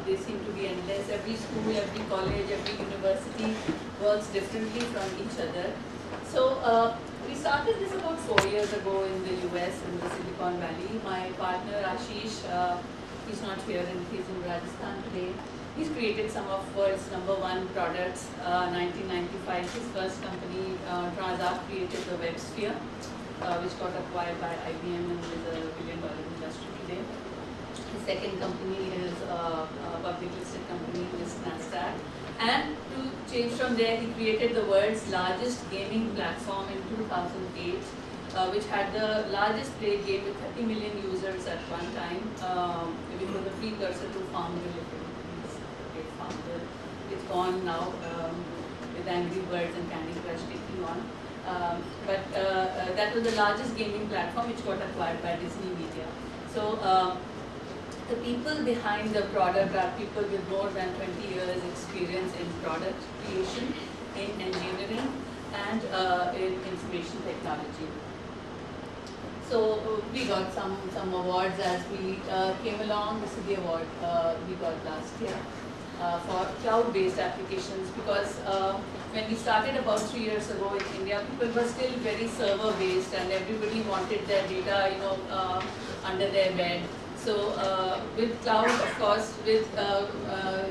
they seem to be endless. Every school, every college, every university works differently from each other. So we started this about 4 years ago in the US, in the Silicon Valley. My partner Ashish, he's not here and he's in Rajasthan today. He's created some of world's #1 products. 1995, his first company, Transact, created the WebSphere, which got acquired by IBM and is a $1 billion industry today. His second company is a public listed company, is Nasdaq. And to change from there, he created the world's largest gaming platform in 2008, which had the largest played game with 30 million users at one time, which was a precursor to Farmville. It's gone now with Angry Birds and Candy Crush taking on. But that was the largest gaming platform which got acquired by Disney Media. So the people behind the product are people with more than 20 years experience in product creation, in engineering, and in information technology. So we got some awards as we came along. This is the award we got last year for cloud-based applications, because when we started about 3 years ago in India, people were still very server-based and everybody wanted their data, under their bed. So with cloud, of course, with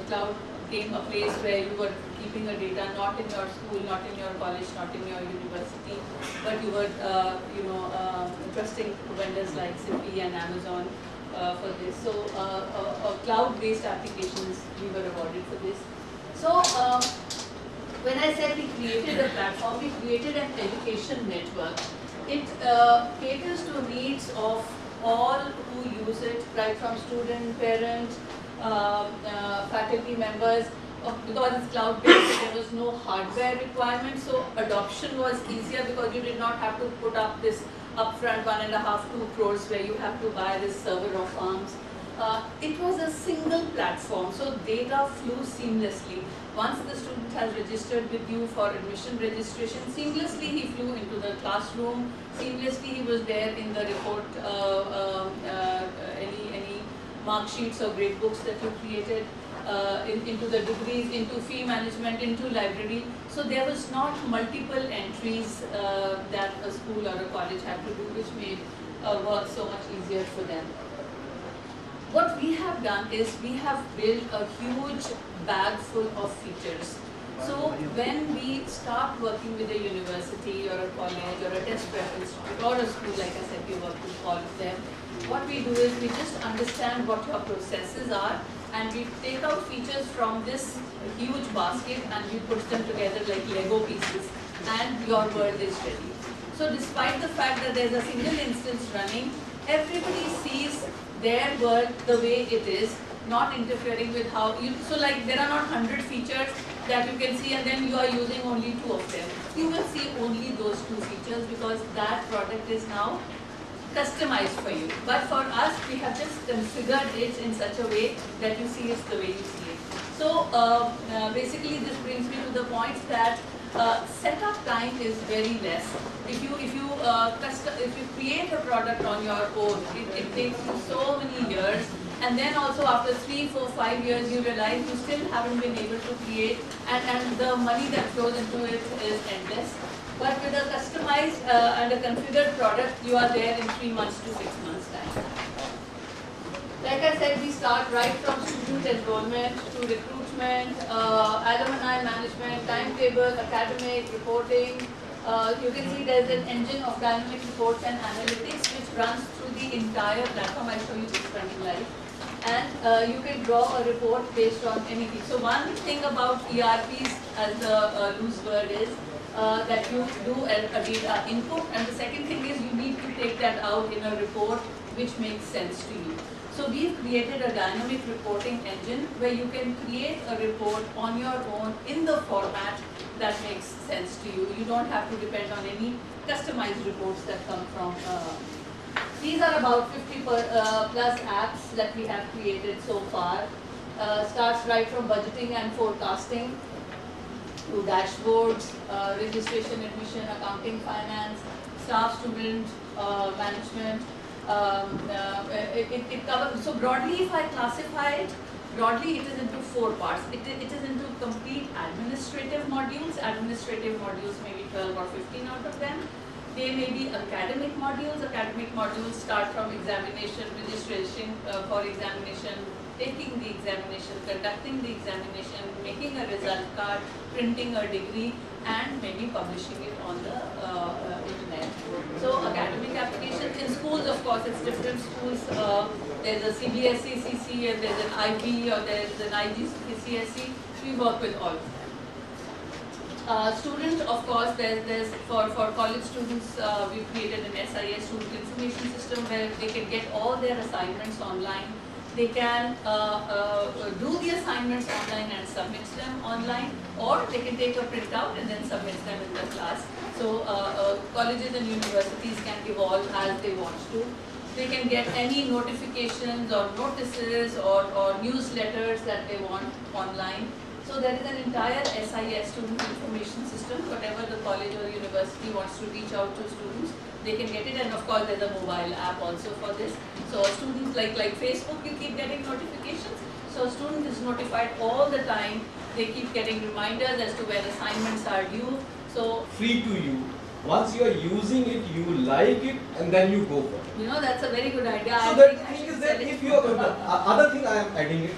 cloud came a place where you were keeping your data not in your school, not in your college, not in your university, but you were, trusting vendors like Zippy and Amazon for this. So cloud-based applications, we were awarded for this. So when I said we created a platform, we created an education network. It caters to needs of all who use it, right from student, parent, faculty members. Because it's cloud-based, there was no hardware requirement, so adoption was easier because you did not have to put up this upfront 1.5–2 crores where you have to buy this server of arms. It was a single platform, so data flew seamlessly. Once the student has registered with you for admission registration, seamlessly he flew into the classroom, seamlessly he was there in the report, any mark sheets or grade books that you created, into the degrees, into fee management, into library. So there was not multiple entries that a school or a college had to do, which made work so much easier for them. What we have done is we have built a huge bag full of features. So when we start working with a university or a college or a test prep institute or a school, like I said, we work with all of them, what we do is we just understand what your processes are, and we take out features from this huge basket and we put them together like Lego pieces, and your world is ready. So despite the fact that there's a single instance running, everybody sees their world the way it is, not interfering with how you, so like there are not 100 features that you can see and then you are using only 2 of them. You will see only those 2 features because that product is now customized for you. But for us, we have just configured it in such a way that you see it the way you see it. So basically this brings me to the point that setup time is very less. If you create a product on your own, it takes you so many years, and then also after 3, 4, 5 years you realize you still haven't been able to create, and the money that flows into it is endless. But with a customized and a configured product, you are there in 3 months to 6 months time. Like I said, we start right from student enrollment to recruitment, alumni management, timetable, academic, reporting. You can see there's an engine of dynamic reports and analytics which runs through the entire platform. I'll show you this running live. And you can draw a report based on anything. So one thing about ERPs, as the loose word is, that you do a data input, and the second thing is you need to take that out in a report which makes sense to you. So we've created a dynamic reporting engine where you can create a report on your own in the format that makes sense to you. You don't have to depend on any customized reports that come from. These are about 50 plus apps that we have created so far. Starts right from budgeting and forecasting to dashboards, registration, admission, accounting, finance, staff, student, management. It covers, so broadly if I classify it, broadly it is into 4 parts. It is into complete administrative modules. Administrative modules maybe 12 or 15 out of them. They may be academic modules. Academic modules start from examination, registration for examination, taking the examination, conducting the examination, making a result card, printing a degree, and maybe publishing it on the internet. So academic applications in schools, of course, it's different schools. There's a CBSE, CC, and there's an IB, or there's an IGCSE. We work with all of them. Students, of course, there's for college students, we've created an SIS, Student Information System, where they can get all their assignments online. They can do the assignments online and submit them online, or they can take a printout and then submit them in the class. So colleges and universities can evolve as they want to. They can get any notifications or notices or newsletters that they want online. So there is an entire SIS, Student Information System. Whatever the college or university wants to reach out to students, they can get it. And of course, there's a mobile app also for this. So students, like Facebook, you keep getting notifications. So a student is notified all the time. They keep getting reminders as to when assignments are due. So free to you. Once you are using it, you like it, and then you go for it. You know, that's a very good idea. So the thing is that if you are, other thing I am adding it,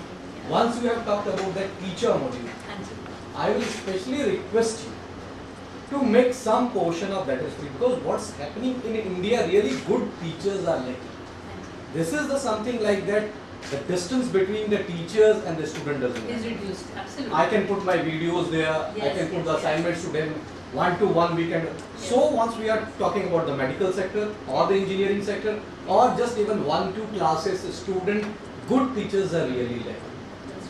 once you have talked about that teacher module, I will especially request you to make some portion of that as free, because what's happening in India, really good teachers are lacking. This is the something like that, the distance between the teachers and the student doesn't is reduced, absolutely. I can put my videos there, yes, I can put yes, the assignments to them, one-to-one we can. So once we are talking about the medical sector or the engineering sector, or just even 1-2 classes, student, good teachers are really lacking.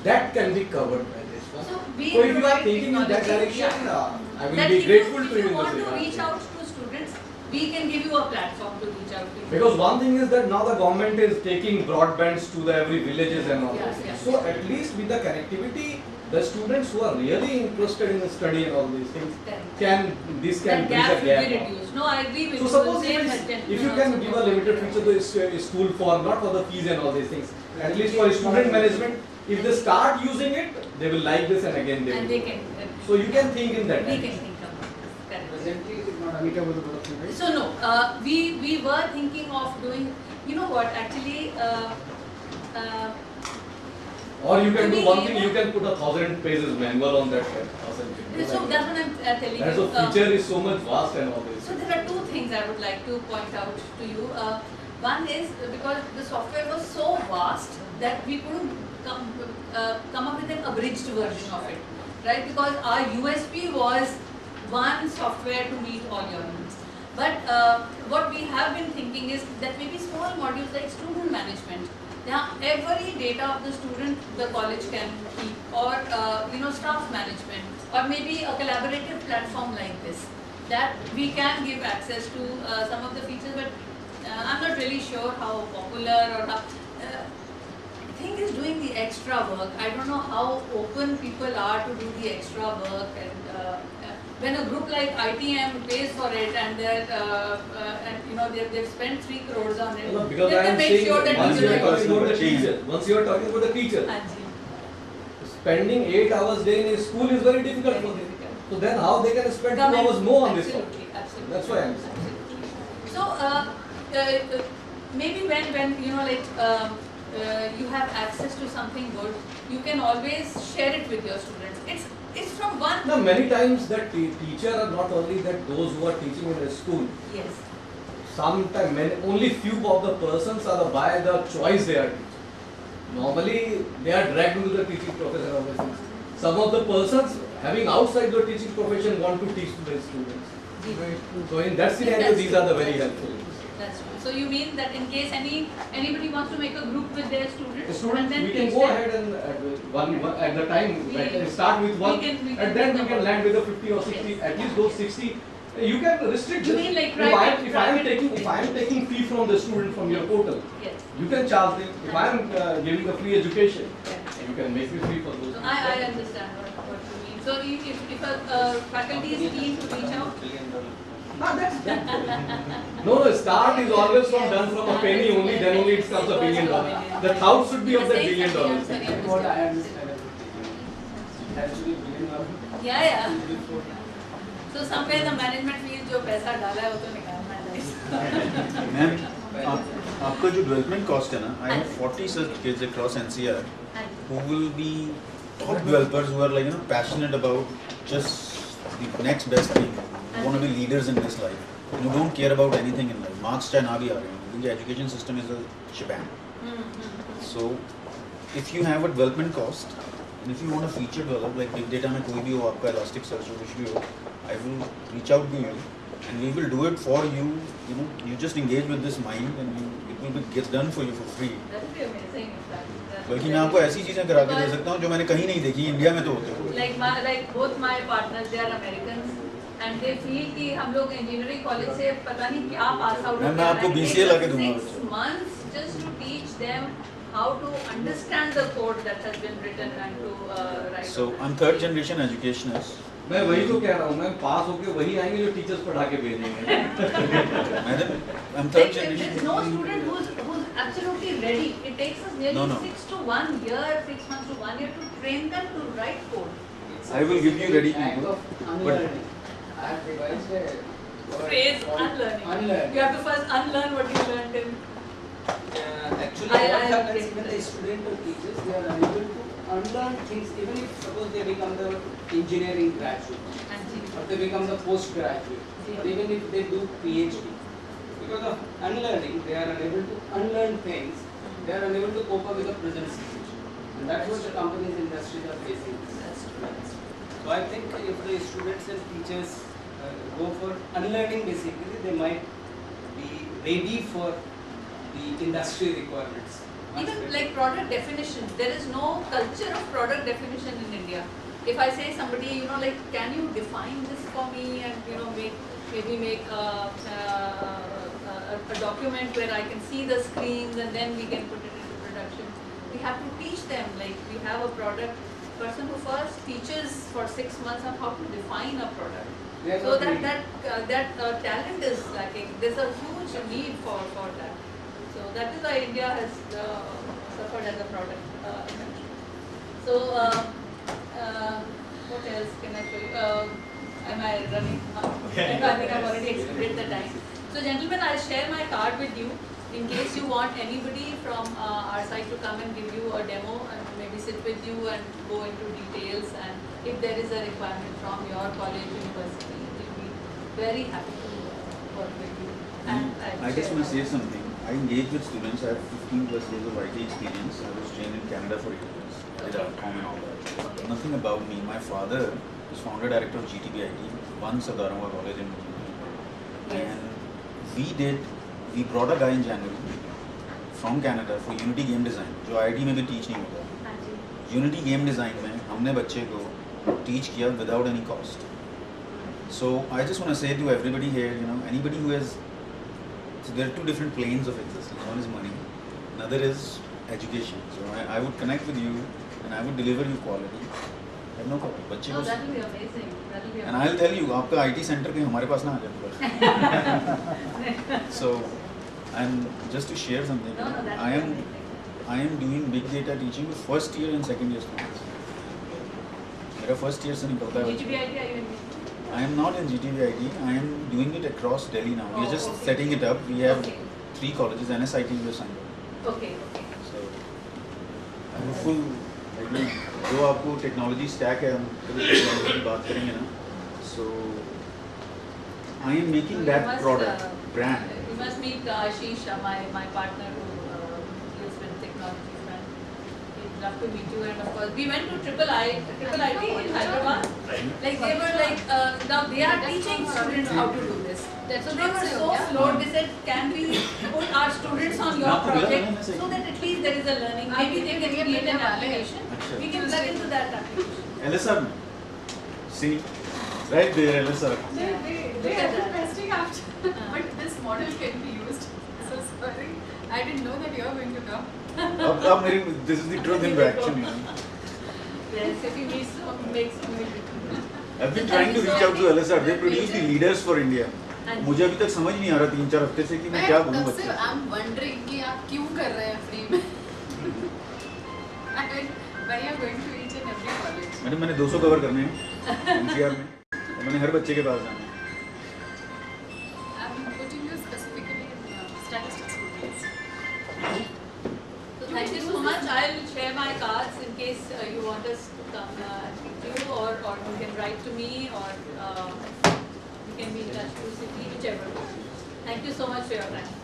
That can be covered by this one. So if you are thinking in that direction, I will be grateful to you. If you want to reach out to students, we can give you a platform to reach out to. Because one thing is that now the government is taking broadbands to the every villages and all Yes, those yes. things. So at least with the connectivity, the students who are really interested in study and all these things can bridge that a gap gap. will be reduced. No, I agree with So you. suppose Same if you can give a limited feature to a school for, not for the fees and all these things, at least for student management, if they start using it, they will like this, and again they will. And they can. So you can think in that. We can think about this. Presently, it is not amicable to production, right? So no, we were thinking of doing. You know what? Actually, Or you can to do be one thing, able- you can put 1,000 pages manual on that. 1,000 pages. so that's what I'm telling That's you. the feature is so much vast and all this. So there are two things I would like to point out to you. One is because the software was so vast that we couldn't come up with an abridged version of it, right? Because our USP was one software to meet all your needs. But what we have been thinking is that maybe small modules like student management. Now, every data of the student the college can keep, or staff management, or maybe a collaborative platform like this, that we can give access to some of the features. But I'm not really sure how popular or how. Thing is doing the extra work. I don't know how open people are to do the extra work, and when a group like ITM pays for it, and they've spent 3 crores on it, No, because they I can am make saying sure that that once you are people talking about the teacher, spending 8 hours day in a school is very difficult for them. So then how they can spend 2 hours more on this Absolutely, topic? absolutely. That's why I'm saying. Absolutely. So maybe when you have access to something good, you can always share it with your students. It's from one. Now many times that teacher are not only that those who are teaching in a school. Yes. Sometimes only few of the persons are by the choice they are teaching. Normally they are dragged into the teaching profession and all these things. Some of the persons having outside the teaching profession want to teach to the students. So in that scenario, these are the very helpful. That's true. So you mean that in case anybody wants to make a group with their students, The students, and then we can teach go them? ahead and at the time, start with one, we and then we think can about land it. with the 50 or 60, Yes. at least those 60. You can restrict You this. mean like if I am private- taking fee from the student from your portal, Yes. you can charge them. If I am giving a free education, Yeah. you can make me free for those. So I understand what you mean. So if a faculty is keen to reach out, No, start is always done from a penny only, then only it becomes $1 billion. The thought should be of the $1 billion. what year. I understand about teaching. It has to be within our Yeah. before. So somewhere the management fees जो पैसा डाला है वो तो निकालना है. Ma'am आपका जो डेवलपमेंट कॉस्ट है ना, I have 40 such kids across NCR who will be top developers who are like passionate about just the next best thing, who want to be leaders in this life, and who don't care about anything in life. Marks चाहे ना भी आ रहे हो, क्योंकि education system is a shebang. So if you have a development cost and if you want a feature develop like big data में कोई भी हो आपका Elasticsearch हो कुछ भी हो, I will reach out to you and we will do it for you. You know, you just engage with this mind and it will be get done for you for free. That would be amazing if that. बल्कि मैं आपको ऐसी चीजें करा के दे सकता हूँ जो मैंने कहीं नहीं देखी, इंडिया में तो होते हो. Like both my partners, they are Americans, and they feel कि हम लोग engineering college से पता नहीं क्या pass out. मैं आपको BCA ला के दूंगा. 6 months just to teach them how to understand the code that has been written and to write. So I'm third generation educationist. मैं वही तो कह रहा हूँ, मैं पास होके वही आएंगे जो टीचर्स पढ़ा के भेजेंगे. Madam, I'm Like, third generation. there's no student who's absolutely ready. It takes us nearly No. 6 to 1 year, 6 months to 1 year to train them to write code. I will give you ready Act people. of unlearning. I have devised a word Phrase called unlearning. unlearning. You have to first unlearn what you learned in. Actually, I what have happens taken when the this. student or teachers, they are unable to unlearn things, even if suppose they become the engineering graduate, or they become the postgraduate, or even if they do PhD. Because of unlearning, they are unable to unlearn things, they are unable to cope up with the present situation. And that's what the companies, industries are facing. That's true. So I think if the students and teachers go for unlearning basically, they might be ready for the industry requirements. Even like product definition, there is no culture of product definition in India. If I say somebody, like, can you define this for me, and maybe make a document where I can see the screens and then we can put it into production. We have to teach them, like we have a product person who first teaches for 6 months on how to define a product. So that talent is lacking. There's a huge need for that. So that is why India has suffered as a product country. So what else can I show you? Am I running? I think I've already exceeded the time. So gentlemen, I'll share my card with you in case you want anybody from our side to come and give you a demo and maybe sit with you and go into details, and if there is a requirement from your college, university, we'll be very happy to work with you. And I just want to say something. I engage with students. I have 15 plus years of IT experience. I was trained in Canada for 8 years. I did outcome and all that. Okay. Nothing about me. My father is founder director of GTB IT, one Sadaranga college in Mumbai. Yes. And we brought a guy in January from Canada for Unity Game Design, जो IIT में भी teach नहीं होता. हाँ जी. Unity Game Design में हमने बच्चे को teach किया without any cost. So I just want to say to everybody here, anybody who has, so there are two different planes of existence. One is money, another is education. So I would connect with you and I would deliver you quality. I have no problem. बच्चे No, को, that will be amazing. That will be and I'll tell you, आपका IT center के हमारे पास ना आ जाए. So, and just to share something, No, that I will am be amazing. I am doing big data teaching with first year and second year students. मेरा first year से निकलता है. GTBIT, are you in? I am not in GTBIT. I am doing it across Delhi now. We are Oh, just okay. setting it up. We have Okay. 3 colleges, NSIT we have signed up. Okay. So I'm hopeful. जो आपको technology stack है, हम कभी technology की बात करेंगे ना. So I am making So that you must, product brand. You must meet Ashish, my partner who deals with technology. We'd love to meet you, and of course we went to Triple IT in Hyderabad. Like they were like now they are teaching students how to do this. So they were so floored. They said, can we put our students on your project so that at least there is a learning? Maybe they can create an application. We can plug into that application. LSR. See, right there, LSR. They are testing after, but this model can be used. So sorry, I didn't know that you are going to come. अब मेरी this is the truth in action. Yes, if you make so many people. I've been trying to reach out to LSR. They produce the leaders for India. मुझे अभी तक समझ नहीं आ रहा 3-4 हफ्ते से कि मैं क्या बोलूं बच्चे को. I'm wondering कि आप क्यों कर रहे हैं फ्री में. When you are going to each and every college. मैंने 200 कवर करने हैं NCR में, और मैंने हर बच्चे के पास जाना है. I'm putting you specifically in statistics groups. So thank you so much. I'll share my cards in case you want us to come speak to you, or you can write to me, or you can be in touch through City, whichever. Thank you so much for your time.